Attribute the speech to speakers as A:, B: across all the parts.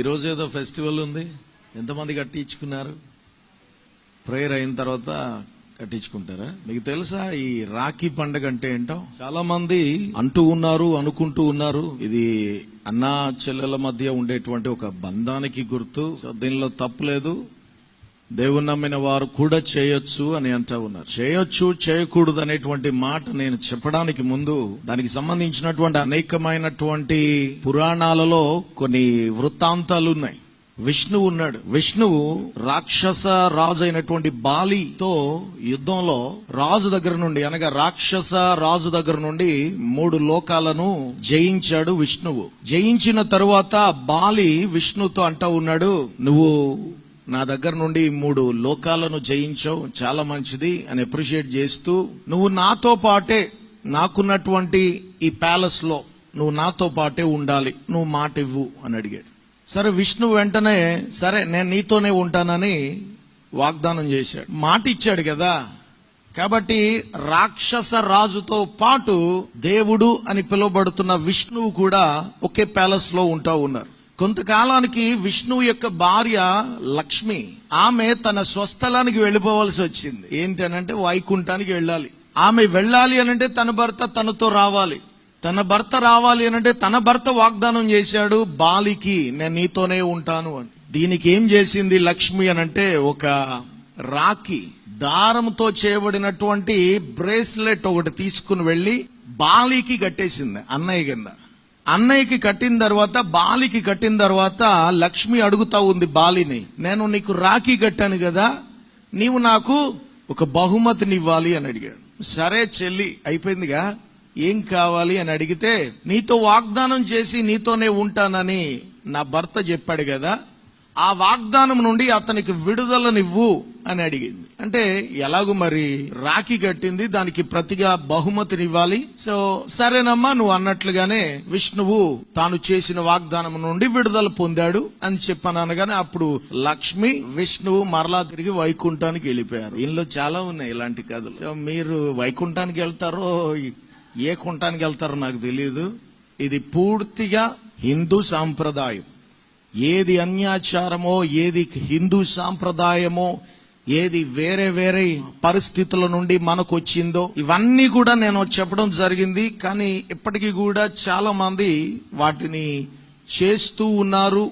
A: ఈరోజు ఏదో ఫెస్టివల్ ఉంది, ఎంతమంది కట్టించుకున్నారు? ప్రేయర్ అయిన తర్వాత కట్టించుకుంటారా? మీకు తెలుసా ఈ రాఖీ పండుగ అంటే ఏంటో? చాలా మంది అంటూ ఉన్నారు, అనుకుంటూ ఉన్నారు, ఇది అన్నా చెల్లెల మధ్య ఉండేటువంటి ఒక బంధానికి గుర్తు, దీనిలో తప్పులేదు, దేవుని నమ్మిన వారు కూడా చేయొచ్చు అని అంటూ ఉన్నారు. చేయొచ్చు, చేయకూడదు అనేటువంటి మాట నేను చెప్పడానికి ముందు దానికి సంబంధించినటువంటి అనేకమైనటువంటి పురాణాలలో కొన్ని వృత్తాంతాలు ఉన్నాయి. విష్ణువు ఉన్నాడు. విష్ణువు రాక్షస రాజు అయినటువంటి బాలితో యుద్ధంలో రాజు దగ్గర నుండి, అనగా రాక్షస రాజు దగ్గర నుండి 3 లోకాలను జయించాడు విష్ణువు. జయించిన తరువాత బాలి విష్ణుతో అంటూ ఉన్నాడు, నువ్వు నా దగ్గర నుండి 3 లోకాలను జయించావు, చాలా మంచిది అని అప్రిషియేట్ చేస్తూ, నువ్వు నాతో పాటే, నాకున్నటువంటి ఈ ప్యాలెస్ లో నువ్వు నాతో పాటే ఉండాలి, నువ్వు మాట ఇవ్వు అని అడిగాడు. సరే, విష్ణు వెంటనే సరే నేను నీతోనే ఉంటానని వాగ్దానం చేశాడు. మాట ఇచ్చాడు కదా. కాబట్టి రాక్షస రాజుతో పాటు దేవుడు అని పిలువబడుతున్న విష్ణువు కూడా ఒకే ప్యాలెస్ లో ఉంటా ఉన్నారు. కొంతకాలానికి విష్ణువు యొక్క భార్య లక్ష్మి, ఆమె తన స్వస్థలానికి వెళ్ళిపోవాల్సి వచ్చింది. ఏంటనంటే వైకుంఠానికి వెళ్ళాలి. ఆమె వెళ్ళాలి అనంటే తన భర్త తనతో రావాలి. తన భర్త రావాలి అనంటే తన భర్త వాగ్దానం చేశాడు బాలికి, నేను నీతోనే ఉంటాను అని. దీనికి ఏం చేసింది లక్ష్మి అనంటే, ఒక రాఖీ దారంతో చేయబడినటువంటి బ్రేస్లెట్ ఒకటి తీసుకుని వెళ్ళి బాలికి కట్టేసింది. అన్నయ్య కింద అన్నయ్యకి కట్టిన తర్వాత, బాలికి కట్టిన తర్వాత లక్ష్మి అడుగుతా ఉంది బాలిని, నేను నీకు రాఖీ కట్టాను కదా, నీవు నాకు ఒక బహుమతిని ఇవ్వాలి అని అడిగాడు. సరే చెల్లి, అయిపోయిందిగా, ఏం కావాలి అని అడిగితే, నీతో వాగ్దానం చేసి నీతోనే ఉంటానని నా భర్త చెప్పాడు కదా, ఆ వాగ్దానం నుండి అతనికి విడుదలనివ్వు అని అడిగింది. అంటే ఎలాగూ మరి రాఖీ కట్టింది, దానికి ప్రతిగా బహుమతినివ్వాలి. సో సరేనమ్మా, నువ్వు అన్నట్లుగానే విష్ణువు తాను చేసిన వాగ్దానం నుండి విడుదల పొందాడు అని చెప్పాను అనగానే, అప్పుడు లక్ష్మి విష్ణువు మరలా తిరిగి వైకుంఠానికి వెళ్ళిపోయారు. దీనిలో చాలా ఉన్నాయి ఇలాంటి కథలు. సో మీరు వైకుంఠానికి వెళ్తారో ఏ కుంఠానికి వెళ్తారో నాకు తెలియదు. ఇది పూర్తిగా హిందూ సాంప్రదాయం. ఏది అన్యాచారమో, ఏది హిందూ సాంప్రదాయమో, ఏది వేరే వేరే పరిస్థితుల నుండి మనకు వచ్చిందో, ఇవన్నీ కూడా నేను చెప్పడం జరిగింది. కానీ ఇప్పటికీ కూడా చాలా మంది వాటిని చేస్తూ ఉన్నారు.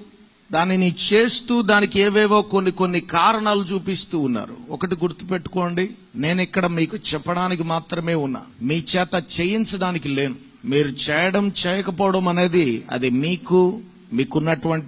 A: దానిని చేస్తూ దానికి ఏవేవో కొన్ని కారణాలు చూపిస్తూ ఉన్నారు. ఒకటి గుర్తుపెట్టుకోండి, నేను ఇక్కడ మీకు చెప్పడానికి మాత్రమే ఉన్నా, మీ చేత చేయించడానికి లేను. మీరు చేయడం చేయకపోవడం అనేది అది మీకున్నటువంటి